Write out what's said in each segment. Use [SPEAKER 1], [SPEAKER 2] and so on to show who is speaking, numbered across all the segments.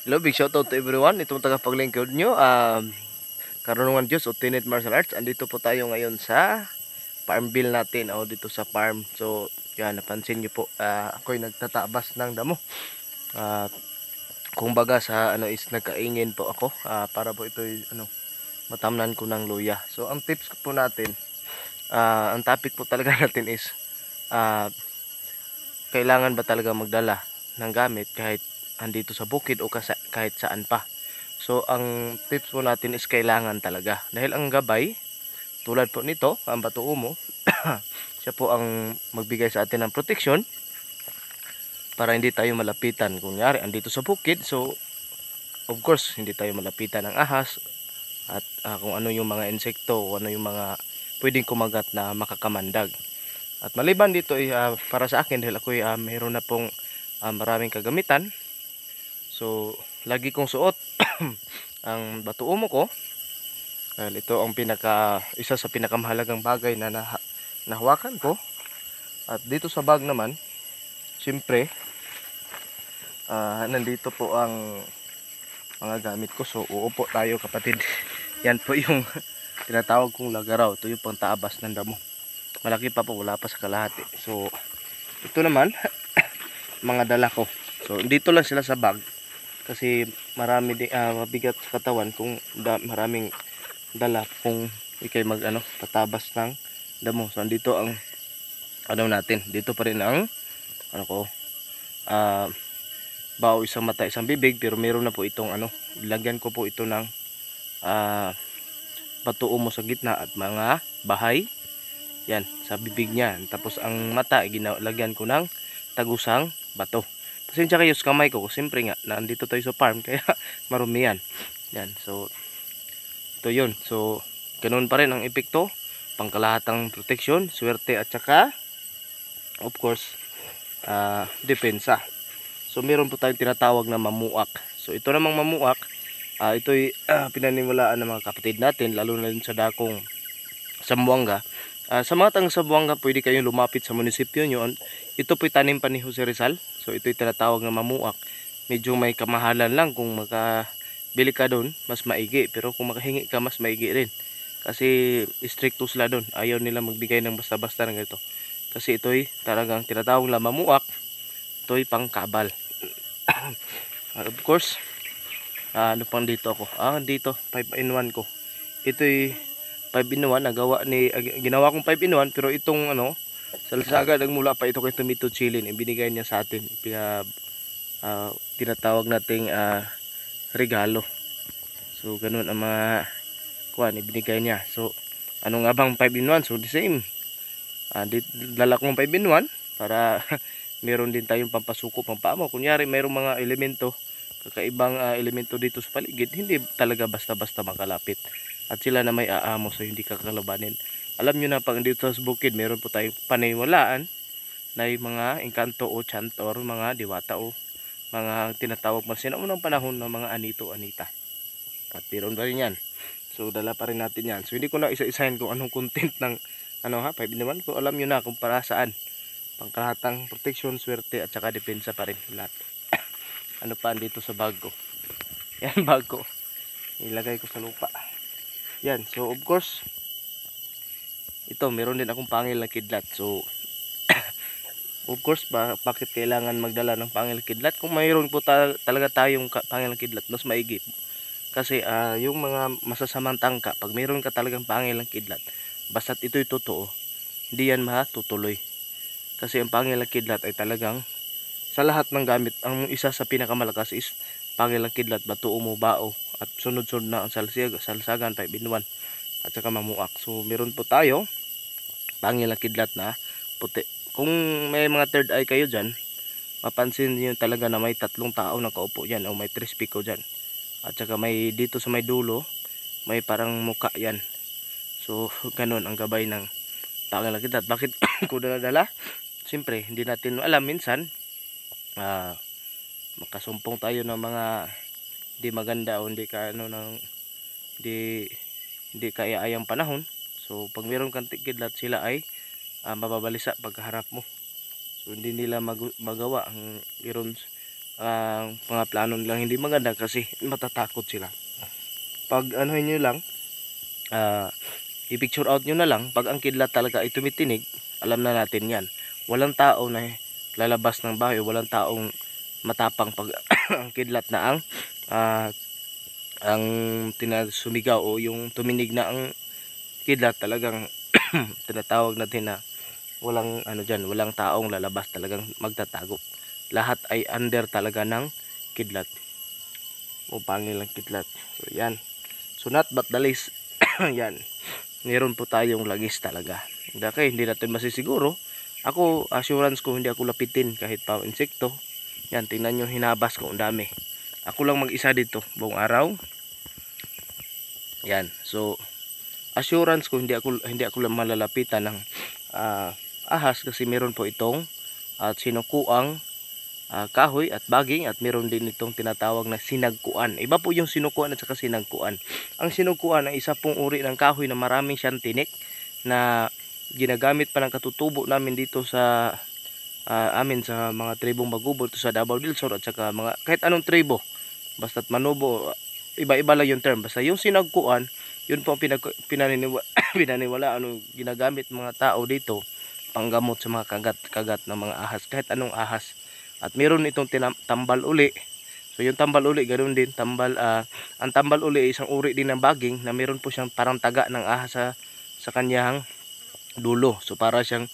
[SPEAKER 1] Hello, big shoutout to everyone. Itong tagapaglingkod nyo. Karunungan Diyos o Tenet Martial Arts. Andito po tayo ngayon sa farm bill natin o dito sa farm. So, yan, napansin nyo po. Ako'y nagtatabas ng damo. Ah, kung baga sa ano is nagkaingin po ako. Para po ito matamnan ko ng luya. So, ang tips po natin, ang topic po talaga natin is ah, kailangan ba talaga magdala ng gamit kahit andito sa bukid o kahit saan pa. So ang tips po natin is kailangan talaga. Dahil ang gabay, tulad po nito, ang bato umo, siya po ang magbigay sa atin ng proteksyon para hindi tayo malapitan. Kunyari, andito sa bukid, so of course, hindi tayo malapitan ng ahas at kung ano yung mga insekto, kung ano yung mga pwedeng kumagat na makakamandag. At maliban dito ay para sa akin dahil ako mayroon na pong maraming kagamitan. So, lagi kong suot ang bato umo ko. Dahil ito ang isa sa pinakamahalagang bagay na nahawakan ko. At dito sa bag naman, siyempre, nandito po ang mga gamit ko. So, uupo tayo kapatid. Yan po yung tinatawag kong lagaraw. Ito yung pangtaabas ng damo. Malaki pa po, wala pa sa kalahati. So, ito naman, mga dala ko. So, dito lang sila sa bag. Kasi marami din, mabigat sa katawan kung maraming dala kung ikay tatabas ng damo. So andito ang natin, dito pa rin ang uh, bao, isang mata isang bibig, pero meron na po itong ilagyan ko po ito ng bato umo sa gitna at mga bahay yan sa bibig niya. Tapos ang mata ginalagyan ko ng tagusang bato. Pasensya kayo sa kamay ko, siyempre nga nandito tayo sa farm kaya marumi yan. Yan, so ito yun. So ganoon pa rin ang epekto, pangkalahatang proteksyon, swerte at saka of course depensa. So meron po tayong tinatawag na mamuak. So ito namang mamuak, ito'y pinaniwalaan ng mga kapatid natin, lalo na din sa dakong Zamboanga. Sa mga taga Zamboanga, pwede kayong lumapit sa munisipyo nyo. Ito po'y tanim pa ni Jose Rizal. So ito'y tinatawag na mamuak. Medyo may kamahalan lang, kung makabili ka doon, mas maigi. Pero kung makahingi ka, mas maigi rin. Kasi stricto sila doon. Ayaw nila magbigay ng basta-basta ng ganito. Kasi ito'y talagang tinatawag na mamuak. Ito'y pangkabal. Of course, ano pang dito ako? Dito, 5-in-1 ko. Ito'y 5-in-1, ginawa kong 5-in-1, pero itong salsaga nagmula pa ito kay Tomato Chilin, ibinigay niya sa atin. Tinatawag nating regalo. So ganun ang mga kuan ibinigay niya. So ano nga bang 5-in-1? So the same. Dala kong 5-in-1 para meron din tayong pampasuko, pampaamo. Kunyari mayroong mga elemento, kakaibang elemento dito sa paligid, hindi talaga basta-basta makalapit. At sila na may aamo, so hindi kakalabanin. Alam nyo na, pag dito sa bukid, meron po tayong paniniwalaan na yung mga engkanto o chantor, mga diwata o mga tinatawag mo sinaunang panahon ng mga anito, anita. At meron pa rin yan. So dala pa rin natin yan. So hindi ko na isa-isahin kung anong content ng 5 naman. So alam nyo na kung para saan. Pangkalahatang protection, swerte at saka depensa pa rin lahat. Ano pa dito sa bag ko? Yan, bag ko. Ilagay ko sa lupa. Yan, so of course, ito meron din akong pangil na kidlat. So of course, bakit kailangan magdala ng pangil na kidlat? Kung mayroon po talaga tayong pangil na kidlat, mas maigi. Kasi yung mga masasamang tangka, pag mayroon ka talagang pangil na kidlat, basta't ito'y totoo, hindi yan matutuloy. Kasi ang pangil na kidlat ay talagang sa lahat ng gamit, ang isa sa pinakamalakas is pangil na kidlat, bato umo, bao, at sunod-sunod na ang salsagan, 5-in-1 at saka mamuak. So meron po tayo pangil na kidlat na puti. Kung may mga third eye kayo dyan, mapansin niyo talaga na may 3 tao nakaupo dyan o may 3 piko dyan. At saka may dito sa may dulo, may parang muka yan. So ganun ang gabay ng pangil na kidlat. Bakit ko dala? Siyempre hindi natin alam, minsan makasumpong tayo ng mga di maganda o hindi hindi kaya-ayang panahon. So pag meron kang kidlat, sila ay mababalisa pagkaharap mo. So hindi nila magawa ang meron ang mga plano nilang hindi maganda kasi matatakot sila. Pag anuhin nyo lang, i-picture out nyo na lang, pag ang kidlat talaga ay tumitinig, alam na natin yan. Walang tao na lalabas ng bahay, walang taong matapang pag ang kidlat na ang sumigaw o yung tuminig na ang kidlat, talagang tinatawag natin na walang ano dyan, walang taong lalabas, talagang magtatago. Lahat ay under talaga ng kidlat o pangilang kidlat. So yan, so not but the least yan, meron po tayong lagis talaga. Okay, hindi natin masisiguro. Ako, assurance ko, hindi ako lapitin kahit pa insekto. Yan, tingnan nyo, hinabas ko, ang dami. Ako lang mag-isa dito buong araw. Yan, so assurance ko, hindi ako lang malalapitan ng ahas kasi meron po itong sinukuang kahoy at baging, at meron din itong tinatawag na sinagkuan. Iba po yung sinukuan at saka sinagkuan. Ang sinukuan ay isa pong uri ng kahoy na maraming siyang tinik na ginagamit pa ng katutubo namin dito sa amin sa mga tribong Magubol, to sa Davao del Sur at saka mga kahit anong tribo, basta't Manubo, iba-iba lang yung term. Basta yung sinagkuan, yun po ang pinaniwala ano ginagamit mga tao dito panggamot sa mga kagat ng mga ahas, kahit anong ahas. At meron itong tambal uli. So yung tambal uli, ganoon din ang tambal uli ay isang uri din ng baging na meron po siyang parang taga ng ahas sa kanyang dulo. So para siyang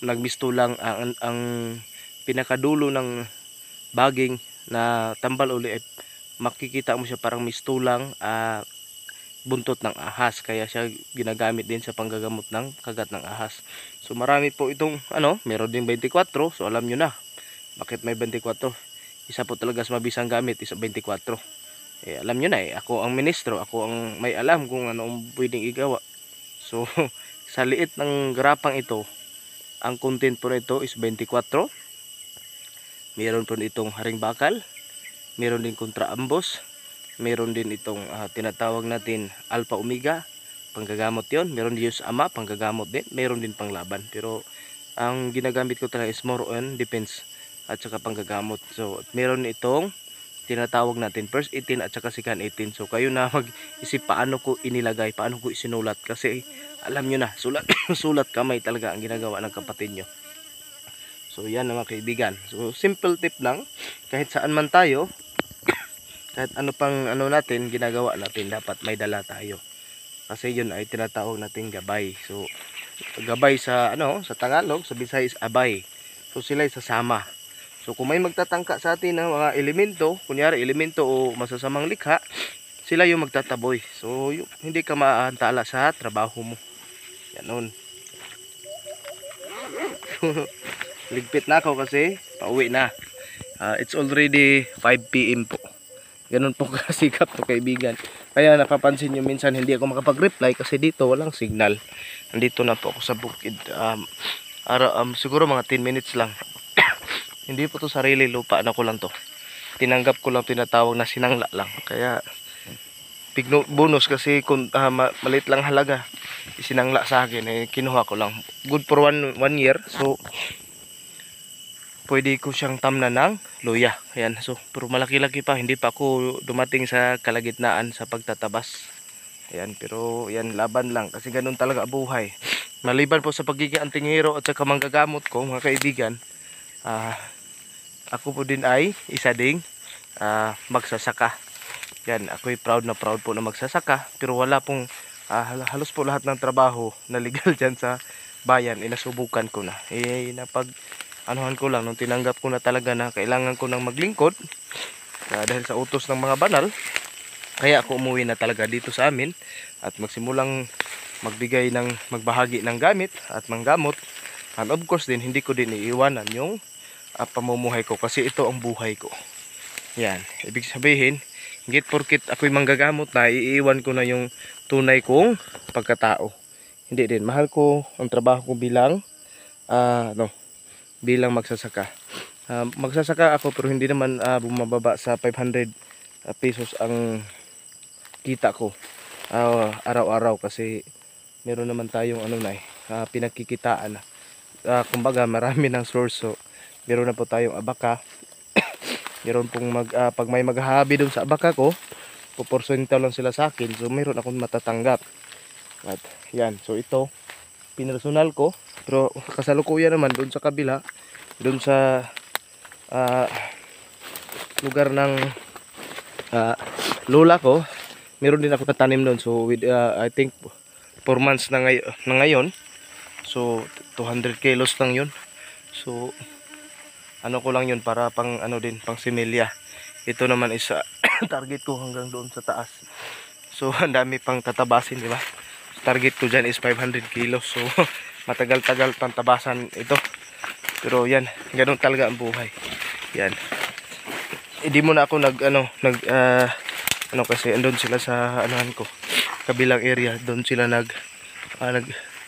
[SPEAKER 1] nagmistulang ang pinakadulo ng baging na tambal uli ay makikita mo siya parang mistulang buntot ng ahas, kaya siya ginagamit din sa panggagamot ng kagat ng ahas. So marami po itong meron din 24. So alam nyo na bakit may 24. Isa po talaga sa mabisang gamit is 24. Alam nyo na ako ang ministro, ako ang may alam kung ano ang pwedeng igawa. So sa liit ng grapang ito, ang content po nito is 24. Meron po itong haring bakal, meron din kontra ambos, meron din itong tinatawag natin alpha omega, panggagamot yon. Meron din yung ama, panggagamot din. Meron din panglaban, pero ang ginagamit ko talaga is more on defense at saka panggagamot. So meron itong tinatawag natin first 18 at saka second 18. So kayo na mag-isip paano ko inilagay, paano ko isinulat, kasi alam nyo na, sulat sulat kamay talaga ang ginagawa ng kapatid nyo. So yan mga kaibigan, so simple tip lang, kahit saan man tayo, kahit ano pang natin ginagawa natin, dapat may dala tayo, kasi yun ay tinatawag natin gabay. So gabay sa sa Tagalog, sa Bisaya is abay. So sila ay sasama. So kung may magtatangka sa atin ng mga elemento, kunyari elemento o masasamang likha, sila yung magtataboy. So hindi ka maantala sa trabaho mo. Ganon. Ligpit na ako kasi pauwi na. It's already 5 PM po. Ganon po kasikap to kaibigan. Kaya napapansin nyo minsan hindi ako makapag-reply kasi dito walang signal. Nandito na po ako sa bukid. Siguro mga 10 minutes lang. Hindi po to sarili lupa na ko lang to. Tinanggap ko lang, tinatawag na sinangla lang. Kaya big bonus kasi kung maliit lang halaga, isinangla sa akin, kinuha ko lang. Good for one year. So pwede ko siyang tamna ng luya. Ayan, so pero malaki-laki pa, hindi pa ako dumating sa kalagitnaan sa pagtatabas. Ayan, pero yan, laban lang kasi ganun talaga buhay. Maliban po sa pagiging antingero at saka manggagamot ko mga kaibigan, ako po din ay isa ding magsasaka. Yan, ako'y proud po na magsasaka, pero wala pong halos po lahat ng trabaho na legal dyan sa bayan, inasubukan ko na. Napag anuhan ko lang nung tinanggap ko na talaga na kailangan ko nang maglingkod dahil sa utos ng mga banal. Kaya ako umuwi na talaga dito sa amin at magsimulang magbahagi ng gamit at manggamot. And of course din, hindi ko din iiwanan yung pamumuhay ko kasi ito ang buhay ko. Yan, ibig sabihin, higit porkit ako'y manggagamot na, iiwan ko na yung tunay kong pagkatao. Hindi din, mahal ko ang trabaho ko bilang bilang magsasaka. Magsasaka ako pero hindi naman bumababa sa 500 pesos ang kita ko araw-araw, kasi meron naman tayong pinagkikitaan na. Kumbaga marami ng source. So meron na po tayong abaka, Meron pong pag may maghahabi doon sa abaka ko, puporsyento lang sila sa akin. So meron akong matatanggap. At yan, so ito pinersonal ko, pero kasalukuyan naman doon sa kabila, doon sa lugar ng lola ko, meron din ako natanim doon. So with I think 4 months na ngayon. So 200 kilos lang yun. So ano ko lang yun para pang ano din, pang similya. Ito naman is target ko hanggang doon sa taas. So ang dami pang tatabasin, di ba? Target ko dyan is 500 kilos. So matagal-tagal pang tabasan ito. Pero yan, ganun talaga ang buhay. Yan. Hindi mo na ako kasi andun sila sa anuhan ko, kabilang area. Doon sila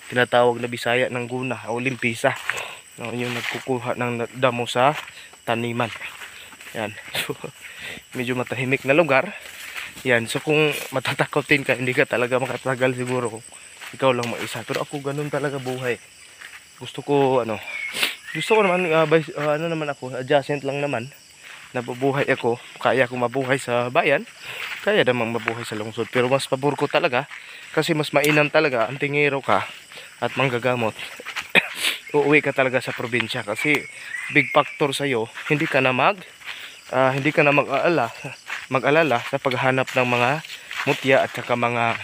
[SPEAKER 1] tinatawag na Bisaya ng guna o limpisa. No, yung nagkukuha ng damo sa taniman. Yan. So medyo matahimik na lugar. Yan. So kung matatakotin ka, hindi ka talaga makatagal siguro kung ikaw lang mag-isa. Pero ako ganun talaga buhay. Gusto ko naman naman ako, adjacent lang naman. Nabubuhay ako, kaya ko mabuhay sa bayan, kaya namang mabuhay sa lungsod. Pero mas pabor ko talaga, kasi mas mainam talaga ang tingero ka at manggagamot. Uuwi ka talaga sa probinsya kasi big factor sa iyo, hindi ka na mag-alala sa paghahanap ng mga mutya at saka mga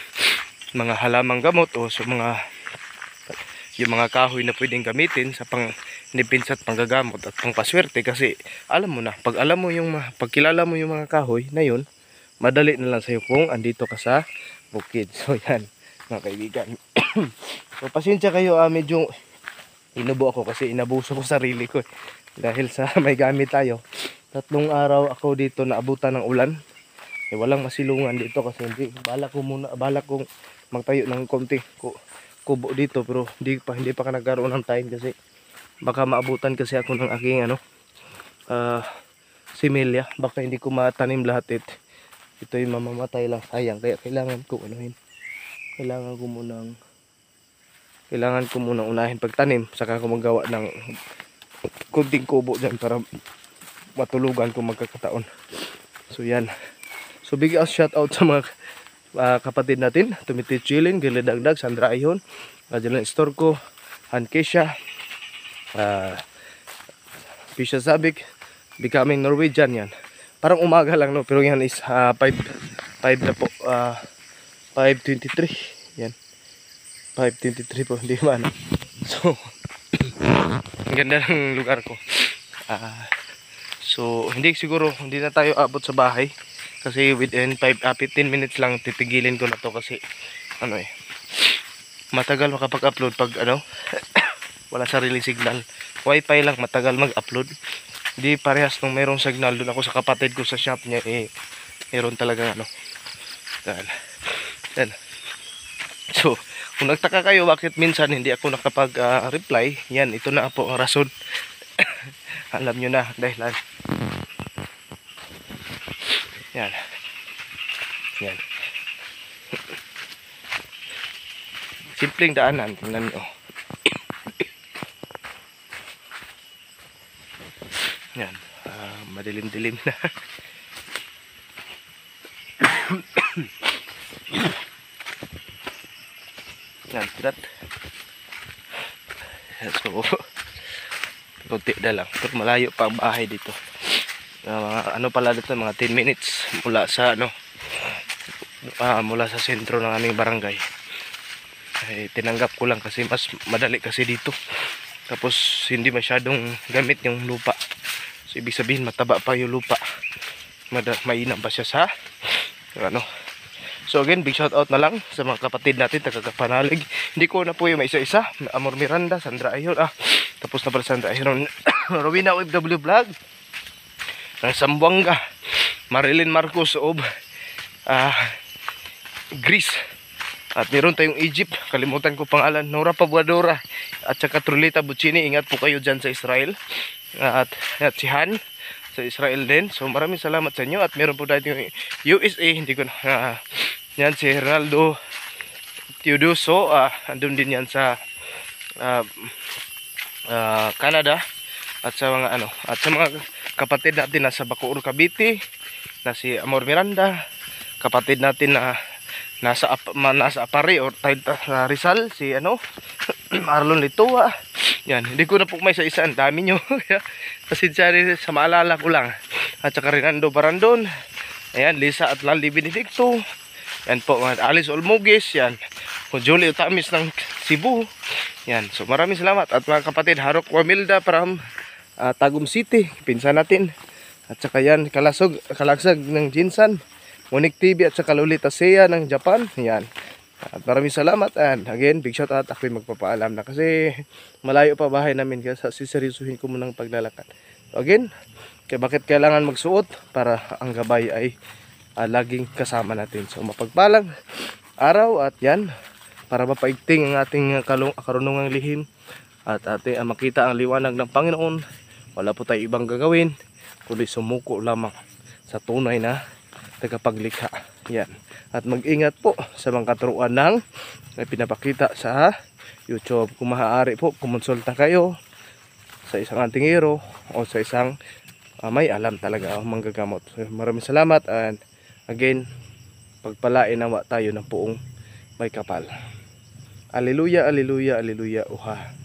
[SPEAKER 1] halamang gamot o sa yung mga kahoy na pwedeng gamitin sa pangnipins at panggagamot at pangpaswerte. Kasi alam mo na, pag kilala mo yung mga kahoy na yun, madali na lang sa'yo kung andito ka sa bukid. So yan mga kaibigan. So pasensya kayo, medyo inubo ako kasi inabuso ko sarili ko dahil sa may gamit tayo. 3 araw ako dito naabutan ng ulan. Walang masilungan dito kasi balak kong magtayo ng konti kubo dito, pero hindi pa nagkaroon ng time kasi baka maabutan kasi ako ng aking similya. Baka hindi ko matanim lahat ito yung mamamatay lang, sayang. Kaya kailangan ko munang unahin pagtanim, saka ako magawa ng kunting kubo dyan para matulugan kung magkakataon. So yan. So big shout out sa mga kapatid natin, Tumiti Chilin, Gili Dagdag, Sandra Ayhon, Jalan Estorco, Han Kesha, Pisha Zabik, Becoming Norwegian. Yan. Parang umaga lang, no? Pero yan is 5 na po, 5:23. Yan. 5:23 po, hindi ba, no? So ang ganda ng lugar ko. So hindi na tayo abot sa bahay. Kasi within 15 minutes lang titigilin ko na to kasi matagal makapag-upload pag wala sariling signal. Wi-Fi lang matagal mag-upload. Hindi parehas nung merong signal. Doon ako sa kapatid ko sa shop niya, meron talagang yan. So kung nagtaka kayo bakit minsan hindi ako nakapag-reply, yan, ito na po ang rason. Alam nyo na, dahil yan. Simpleng daanan, tingnan nyo. Yan, madilim-dilim na. Yan, tirat. So konti na lang, pero malayo pa ang bahay dito. Pala dito, mga 10 minutes mula sa mula sa sentro ng aming barangay. Tinanggap ko lang kasi mas madali kasi dito. Tapos hindi masyadong gamit yung lupa. So ibig sabihin mataba pa yung lupa. Mainam pa siya sa So again, big shout out na lang sa mga kapatid natin taga-Kapanalig. Hindi ko na po yung isa-isa. Amor Miranda, Sandra Ayhon, tapos na pala Sandra Ayhon, Rowena OFW Vlog, ng Sambuanga, Marilyn Marcos of Greece, at meron tayong Egypt, kalimutan ko pangalan, Nora Pabuadora, at saka Trulita Buccini. Ingat po kayo dyan sa Israel, at si Han sa Israel din. So maraming salamat sa inyo. At meron po tayo yung USA, hindi ko yan si Heraldo Teodoso, andun din yan sa Canada. At sa mga kapatid natin nasa Bacoor, Cavite, na si Amor Miranda, kapatid natin na nasa Apari or Rizal, si Marlon Litua. Yan, hindi ko na po may isa-isa, ang dami nyo. Kasi sa maalala ko lang. At saka Renando Barandon, ayan, Lisa at Lali Benedicto, yan po, Alice Olmugis, yan, Julie Utamis ng Cebu, yan. So maraming salamat. At mga kapatid, Harok Wamilda from Tagum City, pinsan natin. At saka yan, Kalagsag ng Jinsan, Monique TV at saka Lolita Seya ng Japan, yan. At maraming salamat, and again, big shout out. Ako'y magpapaalam na kasi malayo pa bahay namin, kaya siseryosuhin ko munang paglalakad. So again, bakit kailangan magsuot? Para ang gabay ay laging kasama natin. So mapagpalang araw, at yan, para mapaigting ang ating karunungang lihim at ating makita ang liwanag ng Panginoon. Wala po tayo ibang gagawin kundi sumuko lamang sa tunay na tagapaglikha. Yan. At mag-ingat po sa mga katuruan ng pinapakita sa YouTube. Kung maaari po, kumonsulta kayo sa isang antingero o sa isang may alam talaga manggagamot. So, maraming salamat, and again, pagpalain nawa tayo ng puong may kapal. Aleluya, aleluya, aleluya, uha.